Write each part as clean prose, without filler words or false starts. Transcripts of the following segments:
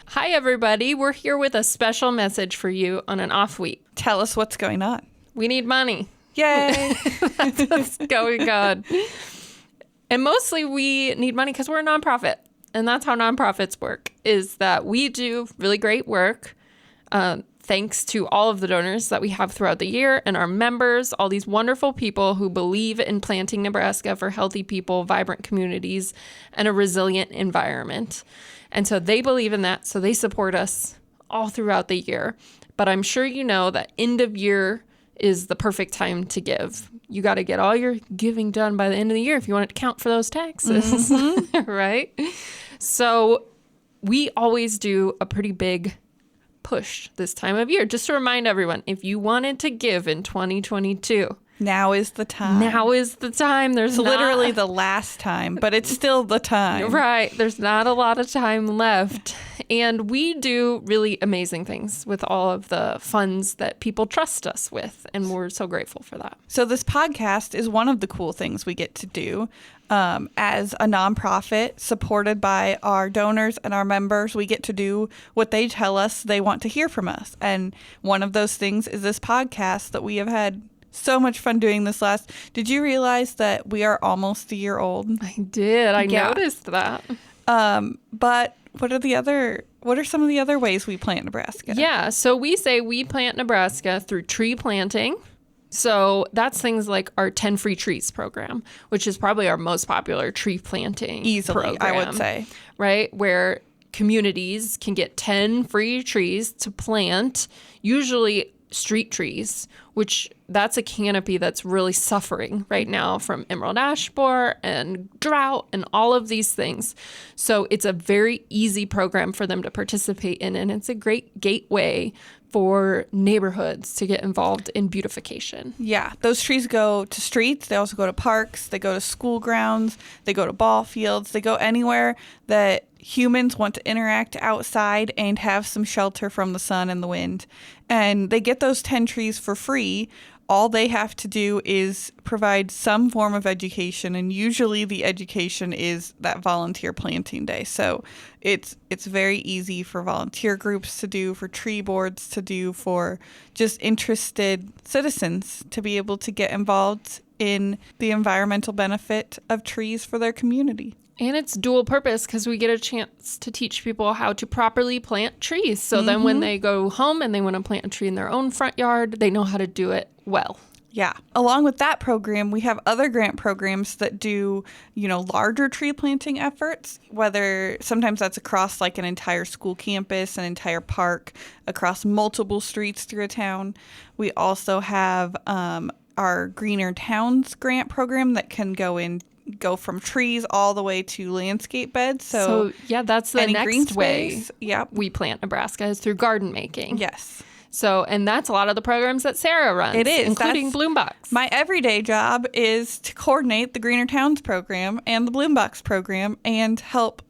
Hi, everybody. We're here with a special message for you on an off week. Tell us what's going on. We need money. Yay! That's what's going on. And mostly we need money because we're a nonprofit. And that's how nonprofits work, is that we do really great work thanks to all of the donors that we have throughout the year and our members, all these wonderful people who believe in planting Nebraska for healthy people, vibrant communities, and a resilient environment. And so they believe in that, so they support us all throughout the year. But I'm sure you know that end of year is the perfect time to give. You got to get all your giving done by the end of the year if you want it to count for those taxes, right? So we always do a pretty big push this time of year. Just to remind everyone, if you wanted to give in 2022, now is the time. Now is the time. There's literally the last time, but it's still the time. Right. There's not a lot of time left. And we do really amazing things with all of the funds that people trust us with. And we're so grateful for that. So this podcast is one of the cool things we get to do. As a nonprofit supported by our donors and our members, we get to do what they tell us they want to hear from us. And one of those things is this podcast that we have had so much fun doing this last. Did you realize that we are almost a year old? I did. I noticed that. But what are some of the other ways we plant Nebraska? Yeah. So we say we plant Nebraska through tree planting. So that's things like our 10 Free Trees program, which is probably our most popular tree planting easily, program, I would say. Right? Where communities can get 10 free trees to plant, usually street trees, which that's a canopy that's really suffering right now from emerald ash borer and drought and all of these things. So it's a very easy program for them to participate in, and it's a great gateway for neighborhoods to get involved in beautification. Yeah, those trees go to streets. They also go to parks. They go to school grounds. They go to ball fields. They go anywhere that humans want to interact outside and have some shelter from the sun and the wind. And they get those 10 trees for free. All they have to do is provide some form of education, and usually the education is that volunteer planting day. So it's very easy for volunteer groups to do, for tree boards to do, for just interested citizens to be able to get involved in the environmental benefit of trees for their community. And it's dual purpose because we get a chance to teach people how to properly plant trees. So then when they go home and they want to plant a tree in their own front yard, they know how to do it well. Yeah. Along with that program, we have other grant programs that do, larger tree planting efforts, whether sometimes that's across like an entire school campus, an entire park, across multiple streets through a town. We also have our Greener Towns grant program that can go from trees all the way to landscape beds. So yeah, that's the next way we plant Nebraska is through garden making. Yes. So, and that's a lot of the programs that Sarah runs. It is. Including Bloombox. My everyday job is to coordinate the Greener Towns program and the Bloombox program and help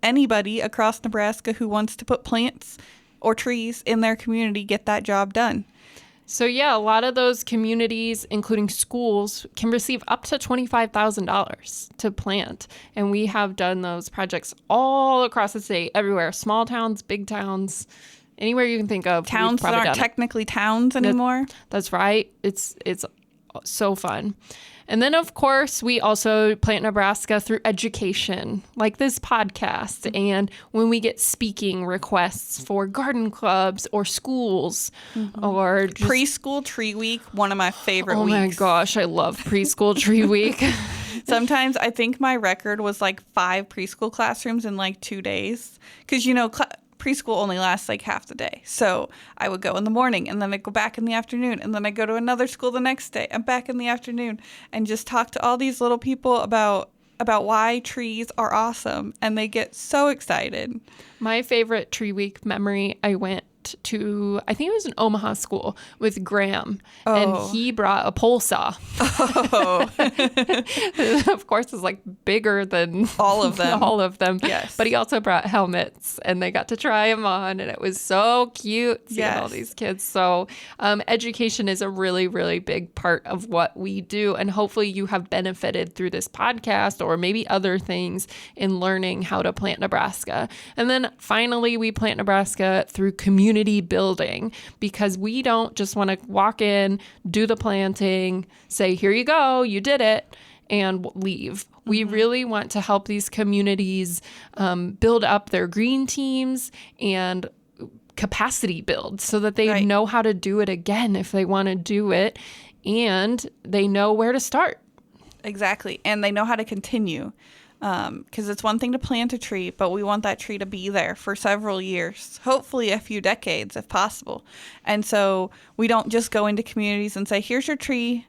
anybody across Nebraska who wants to put plants or trees in their community get that job done. So yeah, a lot of those communities, including schools, can receive up to $25,000 to plant. And we have done those projects all across the state, everywhere. Small towns, big towns, anywhere you can think of. Towns that aren't technically towns anymore. That's right. It's so fun. And then, of course, we also plant Nebraska through education, like this podcast. And when we get speaking requests for garden clubs or schools or just preschool tree week, one of my favorite weeks. Oh my gosh, I love preschool tree week. Sometimes I think my record was like 5 preschool classrooms in like 2 days. Because, preschool only lasts like half the day. So I would go in the morning and then I'd go back in the afternoon and then I'd go to another school the next day and back in the afternoon and just talk to all these little people about why trees are awesome. And they get so excited. My favorite tree week memory, I went went to, I think it was an Omaha school with Graham, and he brought a pole saw. Oh. Of course, it's like bigger than All of them. all of them. Yes. But he also brought helmets, and they got to try them on, and it was so cute seeing all these kids. So education is a really, really big part of what we do, and hopefully you have benefited through this podcast or maybe other things in learning how to plant Nebraska. And then finally, we plant Nebraska through community building, because we don't just want to walk in, do the planting, say, here you go, you did it, and leave. We really want to help these communities build up their green teams and capacity build so that they know how to do it again if they want to do it, and they know where to start. Exactly. And they know how to continue. Because it's one thing to plant a tree, but we want that tree to be there for several years, hopefully a few decades if possible. And so we don't just go into communities and say, here's your tree,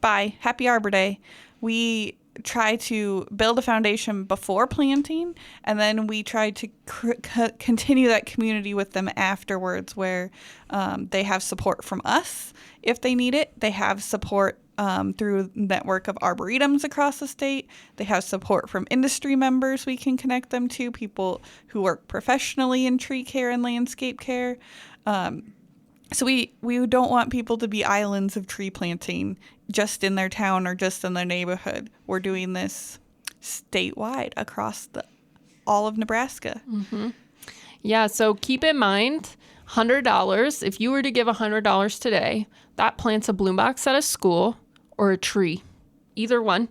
bye, happy Arbor Day. We try to build a foundation before planting, and then we try to continue that community with them afterwards, where they have support from us if they need it. They have support through network of arboretums across the state. They have support from industry members we can connect them to, people who work professionally in tree care and landscape care. So we don't want people to be islands of tree planting just in their town or just in their neighborhood. We're doing this statewide across all of Nebraska. Mm-hmm. Yeah, so keep in mind, $100, if you were to give $100 today, that plants a bloom box at a school or a tree, either one.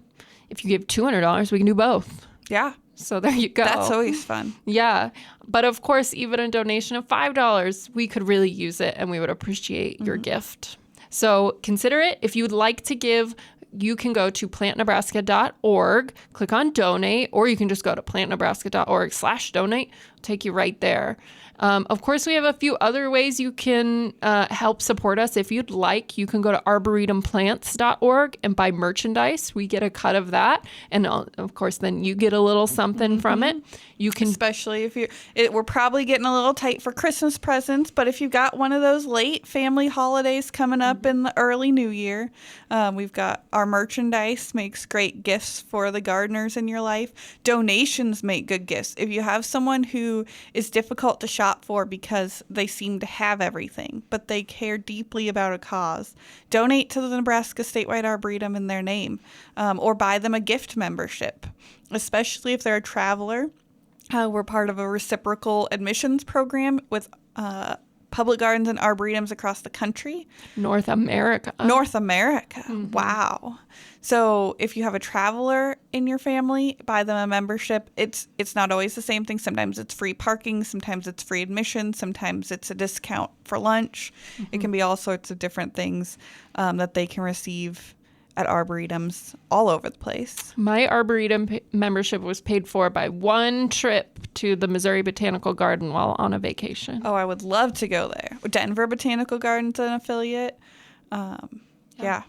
If you give $200, we can do both. Yeah. So there you go. That's always fun. Yeah. But of course, even a donation of $5, we could really use it, and we would appreciate your gift. So consider it. If you would like to give, you can go to plantnebraska.org, click on donate, or you can just go to plantnebraska.org/donate. It'll take you right there. Of course, we have a few other ways you can help support us. If you'd like, you can go to arboretumplants.org and buy merchandise. We get a cut of that. And of course, then you get a little something from it. You can, especially if we're probably getting a little tight for Christmas presents, but if you've got one of those late family holidays coming up in the early new year, we've got our merchandise makes great gifts for the gardeners in your life. Donations make good gifts. If you have someone who is difficult to shop for because they seem to have everything, but they care deeply about a cause, donate to the Nebraska Statewide Arboretum in their name, or buy them a gift membership, especially if they're a traveler. We're part of a reciprocal admissions program with public gardens and arboretums across the country. North America. Mm-hmm. Wow. So if you have a traveler in your family, buy them a membership. It's not always the same thing. Sometimes it's free parking. Sometimes it's free admission. Sometimes it's a discount for lunch. It can be all sorts of different things that they can receive at arboretums all over the place. My arboretum membership was paid for by one trip to the Missouri Botanical Garden while on a vacation. Oh, I would love to go there. Denver Botanical Garden's an affiliate. Yeah.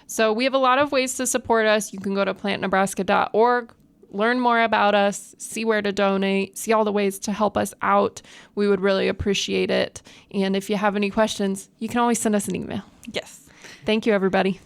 So we have a lot of ways to support us. You can go to plantnebraska.org, learn more about us, see where to donate, see all the ways to help us out. We would really appreciate it. And if you have any questions, you can always send us an email. Yes. Thank you, everybody.